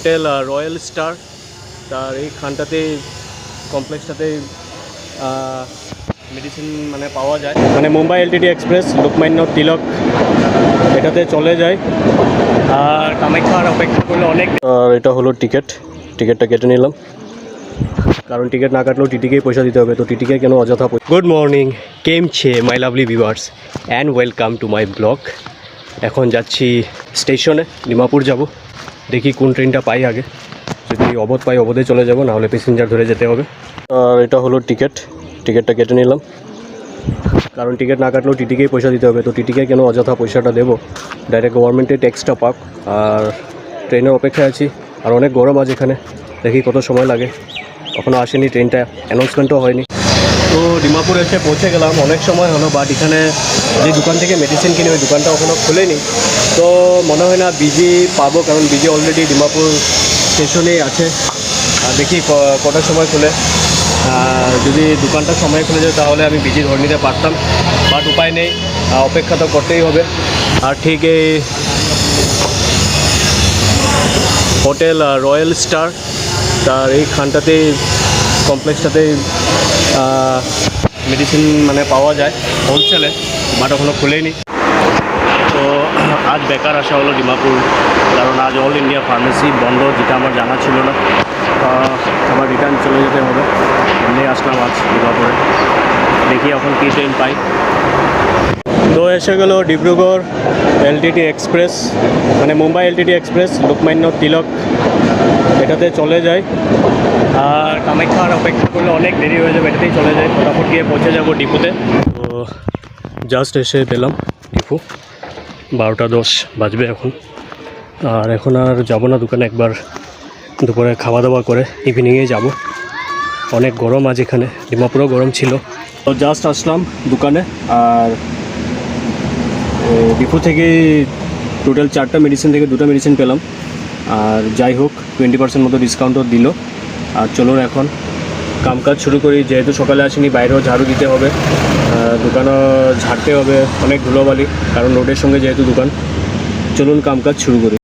Hotel royal star তার এইখানটাতে কমপ্লেক্সটাতে medicine মানে পাওয়া যায়, মানে মুম্বাই এলটিটি এক্সপ্রেস লোকমান্য তিলক এটাতে চলে যায়। আর কামাখ্যার অপেক্ষা করলে অনেক। আর এটা হলো টিকিটটা কেটে নিলাম, কারণ টিকিট না কাটলেও টিটিকেই পয়সা দিতে হবে, তো টিটিকে কেন অযথা। গুড মর্নিং, কেম ছে my lovely viewers and welcome to my blog. এখন যাচ্ছি স্টেশনে, ডিমাপুর যাব। দেখি কোন ট্রেনটা পাই আগে, যদি অবধ পাই অবধে চলে যাব, নাহলে প্যাসেঞ্জার ধরে যেতে হবে। আর এটা হলো টিকিটটা কেটে নিলাম, কারণ টিকিট না কাটলেও টিটিকেই পয়সা দিতে হবে, তো টিটিকে কেন অযথা পয়সাটা দেবো, ডাইরেক্ট গভর্নমেন্টের ট্যাক্সটা পাক। আর ট্রেনের অপেক্ষায় আছি, আর অনেক গরম আজ এখানে, দেখি কত সময় লাগে। এখনও আসেনি ট্রেনটা, অ্যানাউন্সমেন্টও হয়নি। তো ডিমাপুর এসে পৌঁছে গেলাম, অনেক সময় হলো, বাট এখানে যে দোকান থেকে মেডিসিন কিনে ওই দোকানটা এখনও খুলেনি। তো মনে হয় না বিজি পাবো, কারণ বিজি অলরেডি ডিমাপুর স্টেশনেই আছে। আর দেখি কটার সময় খুলে। যদি দোকানটা সময় খুলে যায় তাহলে আমি বিজি ধরে নিতে পারতাম, বাট উপায় নেই, অপেক্ষা তো করতেই হবে। আর ঠিক এই হোটেল রয়্যাল স্টার তার এইখানটাতে কমপ্লেক্সটাতে মেডিসিন মানে পাওয়া যায় হোলসেলে, বাট এখনও খুলেনি। তো আজ বেকার আসা হলো ডিমাপুর, কারণ আজ অল ইন্ডিয়া ফার্মেসি বন্ধ, যেটা আমার জানা ছিল না। আবার রিটার্ন চলে যেতে হবে, এমনি আসলাম আজ ডিমাপুরে। দেখি এখন কী ট্রেন পাই। তো এসে গেল ডিব্রুগড় এলটিটি এক্সপ্রেস, মানে মুম্বাই এলটিটি এক্সপ্রেস লোকমান্য তিলক এটাতে চলে যায়। আর কামাখ্যার অপেক্ষা করলে অনেক দেরি হয়ে যাবে, এটাতেই চলে যায়, ফটাফট গিয়ে পৌঁছে যাব ডিপুতে। তো জাস্ট এসে পেলাম ডিপু, 12:10 বাজবে এখন। আর এখন আর যাব না দোকানে, একবার দুপুরে খাওয়া দাওয়া করে ইভিনিংয়ে যাব। অনেক গরম আজ এখানে, ডিমাপুরেও গরম ছিল। তো জাস্ট আসলাম দোকানে, আর ডিপু থেকে টোটাল 4টা মেডিসিন থেকে 2টা মেডিসিন পেলাম। আর যাই হোক 20% মতো ডিসকাউন্টও দিল। আর চলুন এখন কামকাজ শুরু করি, যেহেতু সকালে আসিনি, বাইরেও ঝাড়ু দিতে হবে, দোকানও ঝাড়তে হবে, অনেক ধুলোবালি, কারণ রোডের সঙ্গে যেহেতু দোকান। চলুন কামকাজ শুরু করি।